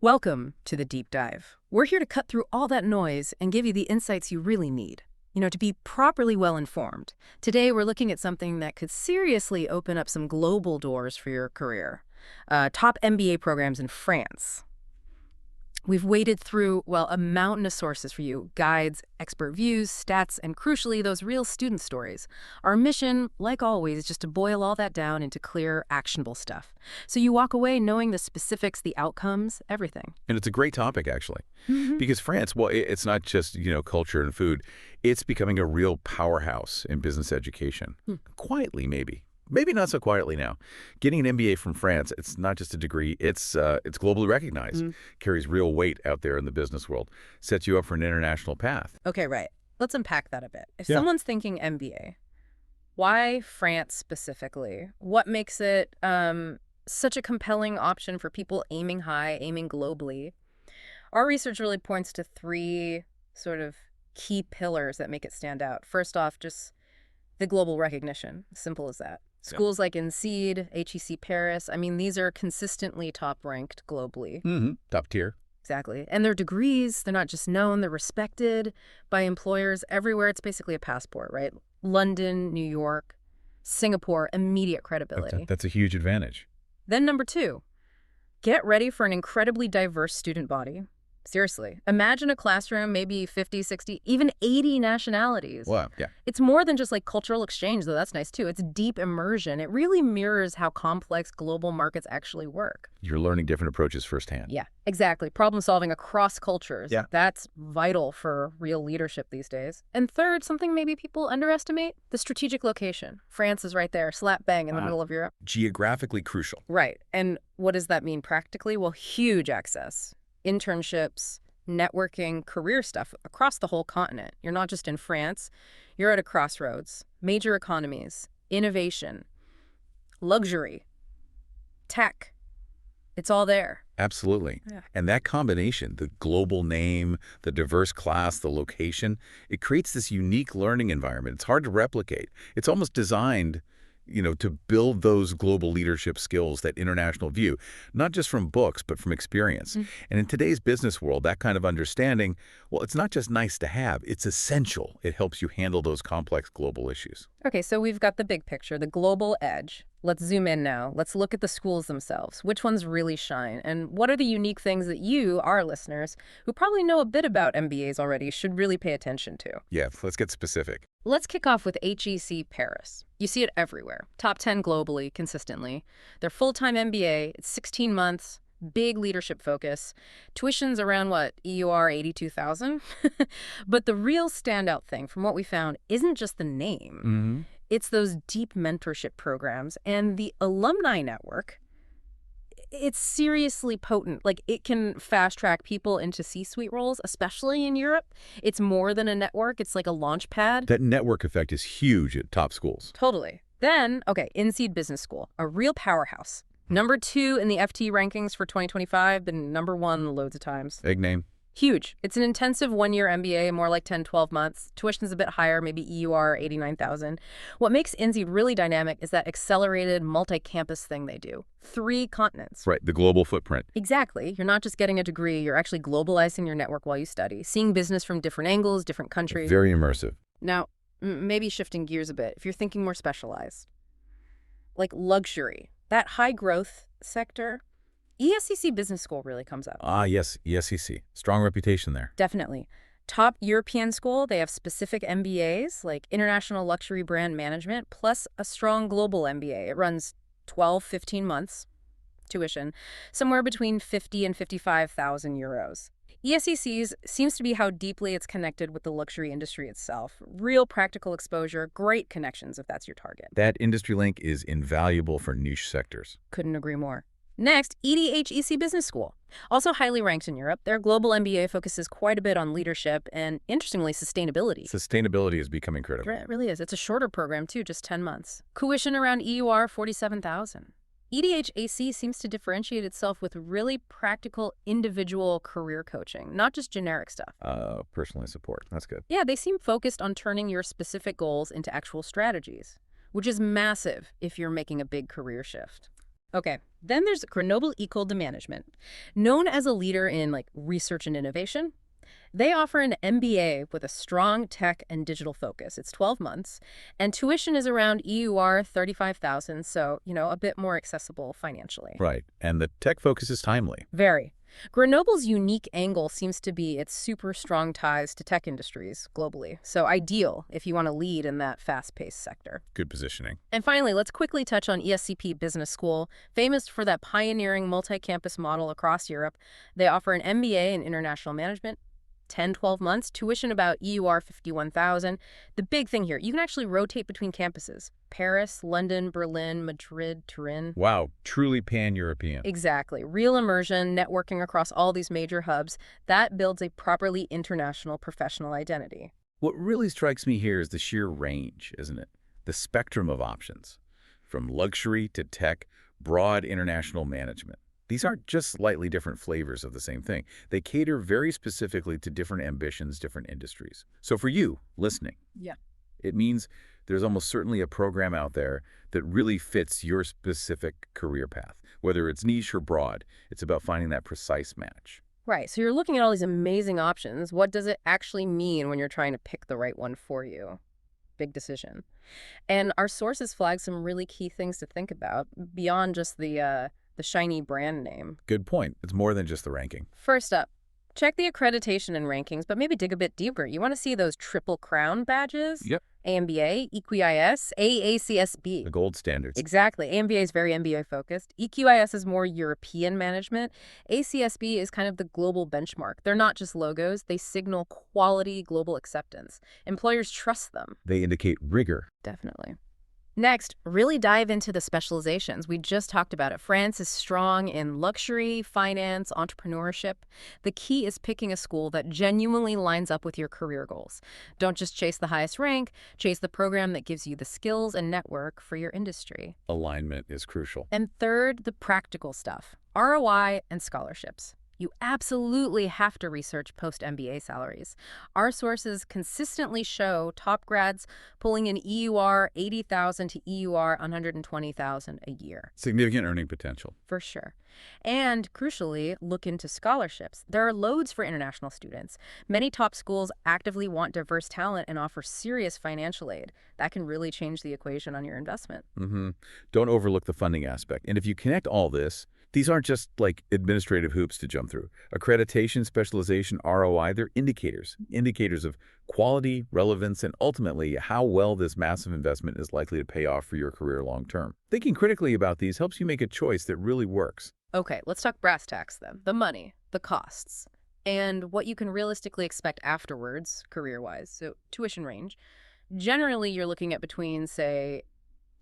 Welcome to the Deep Dive. We're here to cut through all that noise and give you the insights you really need, to be properly well informed. Today, we're looking at something that could seriously open up some global doors for your career. Top MBA programs in France. We've waded through, a mountain of sources for you: guides, expert views, stats, and crucially, those real student stories. Our mission, like always, is just to boil all that down into clear, actionable stuff. So you walk away knowing the specifics, the outcomes, everything. And it's a great topic, actually, because France, it's not just, culture and food. It's becoming a real powerhouse in business education. Quietly, maybe. Maybe not so quietly now. Getting an MBA from France, it's not just a degree, it's globally recognized, carries real weight out there in the business world, sets you up for an international path. Okay, right. Let's unpack that a bit. If someone's thinking MBA, why France specifically? What makes it such a compelling option for people aiming high, aiming globally? Our research really points to three sort of key pillars that make it stand out. First off, just the global recognition. Simple as that. Schools like INSEAD, HEC Paris, these are consistently top-ranked globally. Top tier. Exactly. And their degrees, they're not just known, they're respected by employers everywhere. It's basically a passport, right? London, New York, Singapore, immediate credibility. That's a huge advantage. Then number two, get ready for an incredibly diverse student body. Seriously, imagine a classroom, maybe 50, 60, even 80 nationalities. Wow, yeah. It's more than just like cultural exchange, though that's nice too. It's deep immersion. It really mirrors how complex global markets actually work. You're learning different approaches firsthand. Yeah, exactly. Problem solving across cultures. Yeah. That's vital for real leadership these days. And third, something maybe people underestimate, the strategic location. France is right there, slap bang in the middle of Europe. Geographically crucial. Right. And what does that mean practically? Well, huge access. Internships, networking, career stuff across the whole continent. You're not just in France. You're at a crossroads. Major economies, innovation, luxury, tech. It's all there. Absolutely. Yeah. And that combination, the global name, the diverse class, the location, it creates this unique learning environment. It's hard to replicate. It's almost designed to build those global leadership skills, that international view, not just from books, but from experience. And in today's business world, that kind of understanding, it's not just nice to have, it's essential. It helps you handle those complex global issues. Okay, so we've got the big picture, the global edge. Let's zoom in now. Let's look at the schools themselves. Which ones really shine? And what are the unique things that you, our listeners, who probably know a bit about MBAs already, should really pay attention to? Yeah, let's get specific. Let's kick off with HEC Paris. You see it everywhere. Top 10 globally, consistently. They're full-time MBA. It's 16 months. Big leadership focus. Tuition's around, EUR 82,000? But the real standout thing from what we found isn't just the name. It's those deep mentorship programs and the alumni network. It's seriously potent. It can fast-track people into C-suite roles, especially in Europe. It's more than a network. It's like a launch pad. That network effect is huge at top schools. Totally. Then, INSEAD Business School, a real powerhouse. Number 2 in the FT rankings for 2025, been number 1 loads of times. Big name. Huge. It's an intensive one-year MBA, more like 10, 12 months. Tuition's a bit higher, maybe EUR 89,000. What makes INSEAD really dynamic is that accelerated multi-campus thing they do. 3 continents. Right, the global footprint. Exactly. You're not just getting a degree, you're actually globalizing your network while you study, seeing business from different angles, different countries. Very immersive. Now, maybe shifting gears a bit, if you're thinking more specialized, like luxury, that high-growth sector, ESCC Business School really comes up. Yes, ESCC. Strong reputation there. Definitely. Top European school, they have specific MBAs, like International Luxury Brand Management, plus a strong global MBA. It runs 12, 15 months, tuition, somewhere between 50 and 55,000 euros. ESCC's seems to be how deeply it's connected with the luxury industry itself. Real practical exposure, great connections if that's your target. That industry link is invaluable for niche sectors. Couldn't agree more. Next, EDHEC Business School. Also highly ranked in Europe, their global MBA focuses quite a bit on leadership and, interestingly, sustainability. Sustainability is becoming critical. It really is. It's a shorter program, too, just 10 months. Tuition around EUR 47,000. EDHAC seems to differentiate itself with really practical individual career coaching, not just generic stuff. Personalized support. That's good. Yeah, they seem focused on turning your specific goals into actual strategies, which is massive if you're making a big career shift. Okay, then there's Grenoble École de Management. Known as a leader in research and innovation, they offer an MBA with a strong tech and digital focus. It's 12 months, and tuition is around EUR 35,000, so, a bit more accessible financially. Right. And the tech focus is timely. Very. Grenoble's unique angle seems to be its super strong ties to tech industries globally, so ideal if you want to lead in that fast-paced sector. Good positioning. And finally, let's quickly touch on ESCP Business School, famous for that pioneering multi-campus model across Europe. They offer an MBA in international management, 10-12 months, tuition about EUR 51,000. The big thing here, you can actually rotate between campuses. Paris, London, Berlin, Madrid, Turin. Wow, truly pan-European. Exactly. Real immersion, networking across all these major hubs, that builds a properly international professional identity. What really strikes me here is the sheer range, isn't it? The spectrum of options. From luxury to tech, broad international management. These aren't just slightly different flavors of the same thing. They cater very specifically to different ambitions, different industries. So for you, listening, Yeah. it means there's almost certainly a program out there that really fits your specific career path. Whether it's niche or broad, it's about finding that precise match. Right. So you're looking at all these amazing options. What does it actually mean when you're trying to pick the right one for you? Big decision. And our sources flag some really key things to think about beyond just the shiny brand name. Good point. It's more than just the ranking. First up, check the accreditation and rankings, but maybe dig a bit deeper. You want to see those Triple Crown badges? Yep. AMBA, EQIS, AACSB. The gold standards. Exactly. AMBA is very MBA focused. EQIS is more European management. ACSB is kind of the global benchmark. They're not just logos. They signal quality, global acceptance. Employers trust them. They indicate rigor. Definitely. Next, really dive into the specializations. We just talked about it. France is strong in luxury, finance, entrepreneurship. The key is picking a school that genuinely lines up with your career goals. Don't just chase the highest rank, chase the program that gives you the skills and network for your industry. Alignment is crucial. And third, the practical stuff, ROI and scholarships. You absolutely have to research post-MBA salaries. Our sources consistently show top grads pulling in EUR 80,000 to EUR 120,000 a year. Significant earning potential. For sure. And crucially, look into scholarships. There are loads for international students. Many top schools actively want diverse talent and offer serious financial aid. That can really change the equation on your investment. Don't overlook the funding aspect. And if you connect all this, these aren't just like administrative hoops to jump through. Accreditation, specialization, ROI, they're indicators of quality, relevance, and ultimately how well this massive investment is likely to pay off for your career long term. Thinking critically about these helps you make a choice that really works. Okay, let's talk brass tacks then. The money, the costs, and what you can realistically expect afterwards, career-wise. So tuition range. Generally, you're looking at between, say,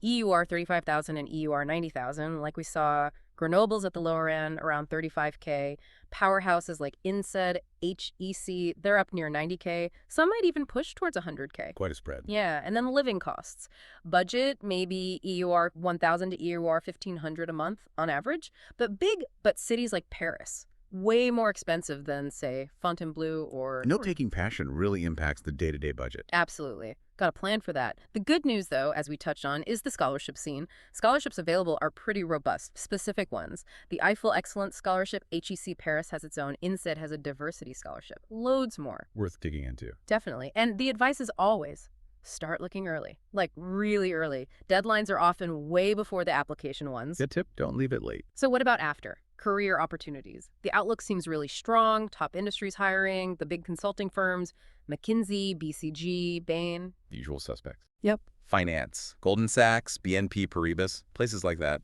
EUR 35,000 and EUR 90,000. Like we saw, Grenoble's at the lower end, around 35K. Powerhouses like INSEAD, HEC, they're up near 90K. Some might even push towards 100K. Quite a spread. Yeah, and then living costs. Budget, maybe EUR 1,000 to EUR 1,500 a month on average. But cities like Paris, way more expensive than, say, Fontainebleau or... Note-taking passion really impacts the day-to-day budget. Absolutely. Got a plan for that. The good news, though, as we touched on, is the scholarship scene. Scholarships available are pretty robust, specific ones. The Eiffel Excellence Scholarship, HEC Paris has its own. INSEAD has a diversity scholarship. Loads more. Worth digging into. Definitely. And the advice is always, start looking early. Like, really early. Deadlines are often way before the application ones. Good tip, don't leave it late. So what about after? Career opportunities. The outlook seems really strong. Top industries hiring, the big consulting firms, McKinsey, BCG, Bain. The usual suspects. Yep. Finance, Goldman Sachs, BNP Paribas, places like that.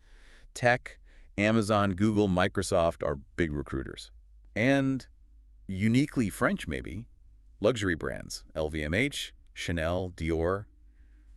Tech, Amazon, Google, Microsoft are big recruiters. And uniquely French, maybe, luxury brands, LVMH, Chanel, Dior.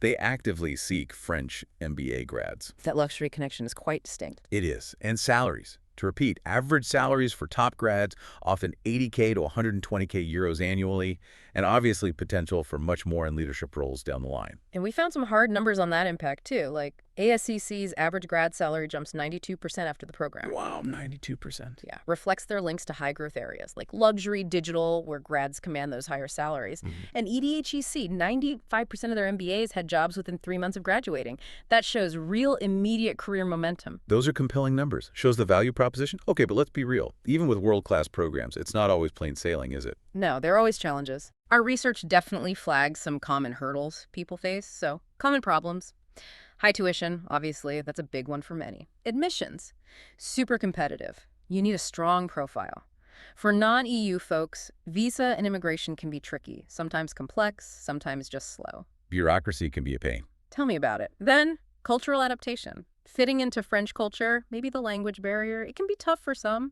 They actively seek French MBA grads. That luxury connection is quite distinct. It is. And salaries. To repeat, average salaries for top grads, often 80K to 120K euros annually, and obviously potential for much more in leadership roles down the line. And we found some hard numbers on that impact, too. Like ASCC's average grad salary jumps 92% after the program. Wow, 92%. Yeah, reflects their links to high-growth areas like luxury, digital, where grads command those higher salaries. And EDHEC, 95% of their MBAs had jobs within 3 months of graduating. That shows real immediate career momentum. Those are compelling numbers. Shows the value proposition. Okay, but let's be real. Even with world-class programs, it's not always plain sailing, is it? No, there are always challenges. Our research definitely flags some common hurdles people face, so common problems. High tuition, obviously, that's a big one for many. Admissions, super competitive. You need a strong profile. For non-EU folks, visa and immigration can be tricky, sometimes complex, sometimes just slow. Bureaucracy can be a pain. Tell me about it. Then, cultural adaptation. Fitting into French culture, maybe the language barrier, it can be tough for some.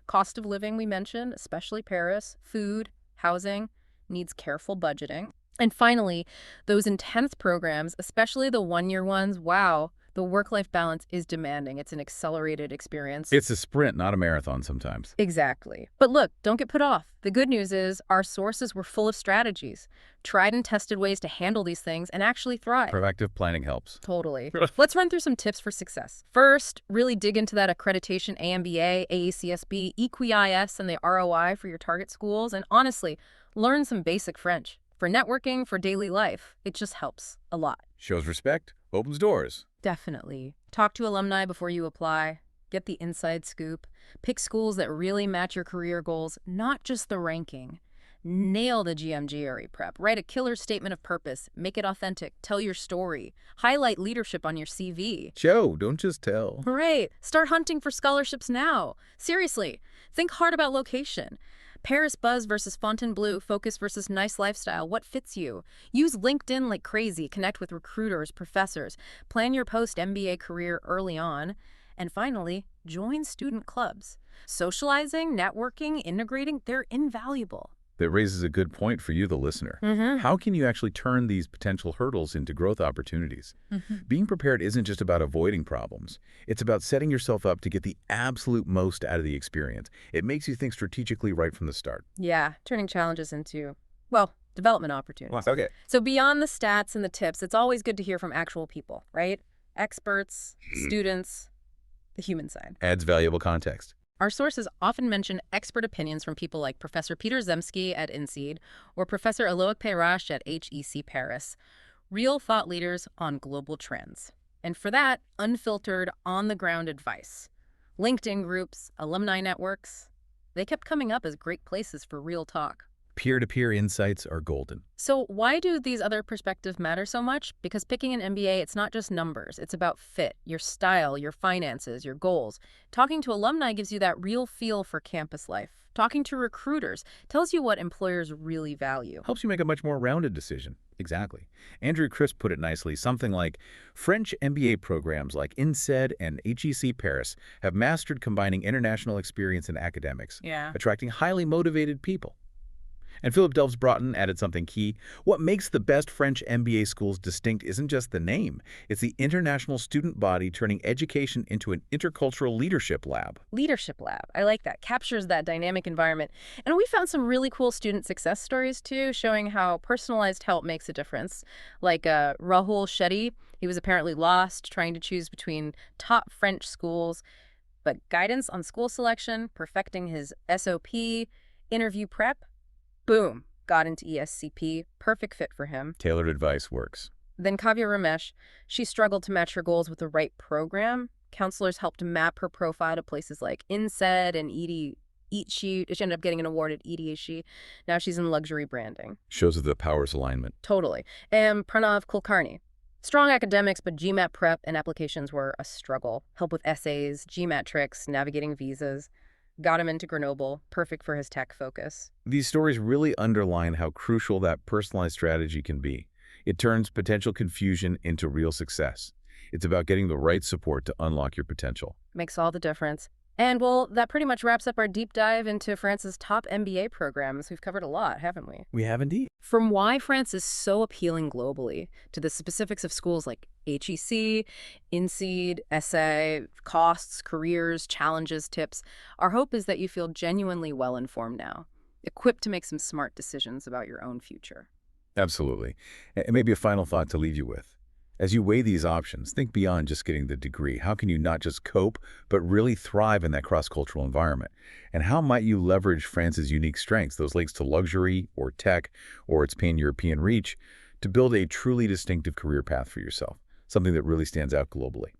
Cost of living, we mentioned, especially Paris. Food, housing, needs careful budgeting. And finally, those intense programs, especially the one-year ones, wow, the work-life balance is demanding. It's an accelerated experience. It's a sprint, not a marathon sometimes. Exactly. But look, don't get put off. The good news is our sources were full of strategies, tried and tested ways to handle these things and actually thrive. Proactive planning helps. Totally. Let's run through some tips for success. First, really dig into that accreditation AMBA, AACSB, EQIS, and the ROI for your target schools. And honestly, learn some basic French. For networking, for daily life, it just helps a lot. Shows respect, opens doors. Definitely. Talk to alumni before you apply. Get the inside scoop. Pick schools that really match your career goals, not just the ranking. Nail the GMGRE prep. Write a killer statement of purpose. Make it authentic. Tell your story. Highlight leadership on your CV. Show, don't just tell. Right. Start hunting for scholarships now. Seriously. Think hard about location. Paris buzz versus Fontainebleau, focus versus nice lifestyle. What fits you? Use LinkedIn like crazy. Connect with recruiters, professors. Plan your post-MBA career early on. And finally, join student clubs. Socializing, networking, integrating, they're invaluable. That raises a good point for you, the listener. How can you actually turn these potential hurdles into growth opportunities? Being prepared isn't just about avoiding problems. It's about setting yourself up to get the absolute most out of the experience. It makes you think strategically right from the start. Yeah, turning challenges into, well, development opportunities. Okay. So beyond the stats and the tips, it's always good to hear from actual people, right? Experts, students, the human side. Adds valuable context. Our sources often mention expert opinions from people like Professor Peter Zemsky at INSEAD or Professor Aloik Peyrache at HEC Paris, real thought leaders on global trends. And for that, unfiltered, on-the-ground advice. LinkedIn groups, alumni networks, they kept coming up as great places for real talk. Peer-to-peer insights are golden. So why do these other perspectives matter so much? Because picking an MBA, it's not just numbers. It's about fit, your style, your finances, your goals. Talking to alumni gives you that real feel for campus life. Talking to recruiters tells you what employers really value. Helps you make a much more rounded decision. Exactly. Andrew Crisp put it nicely, something like, French MBA programs like INSEAD and HEC Paris have mastered combining international experience and academics, attracting highly motivated people. And Philip Delves Broughton added something key. What makes the best French MBA schools distinct isn't just the name. It's the international student body turning education into an intercultural leadership lab. Leadership lab. I like that. Captures that dynamic environment. And we found some really cool student success stories, too, showing how personalized help makes a difference. Like Rahul Shetty. He was apparently lost, trying to choose between top French schools. But guidance on school selection, perfecting his SOP, interview prep, boom, got into ESCP, perfect fit for him. Tailored advice works. Then Kavya Ramesh, she struggled to match her goals with the right program. Counselors helped map her profile to places like INSEAD and EDHEC. She ended up getting an award at EDHEC. Now she's in luxury branding. Shows the powers alignment. Totally. And Pranav Kulkarni. Strong academics, but GMAT prep and applications were a struggle. Help with essays, GMAT tricks, navigating visas. Got him into Grenoble, perfect for his tech focus. These stories really underline how crucial that personalized strategy can be. It turns potential confusion into real success. It's about getting the right support to unlock your potential. Makes all the difference. And, well, that pretty much wraps up our deep dive into France's top MBA programs. We've covered a lot, haven't we? We have indeed. From why France is so appealing globally, to the specifics of schools like HEC, INSEAD, SA, costs, careers, challenges, tips, our hope is that you feel genuinely well-informed now, equipped to make some smart decisions about your own future. Absolutely. And maybe a final thought to leave you with. As you weigh these options, think beyond just getting the degree. How can you not just cope, but really thrive in that cross-cultural environment? And how might you leverage France's unique strengths, those links to luxury or tech or its pan-European reach, to build a truly distinctive career path for yourself, something that really stands out globally?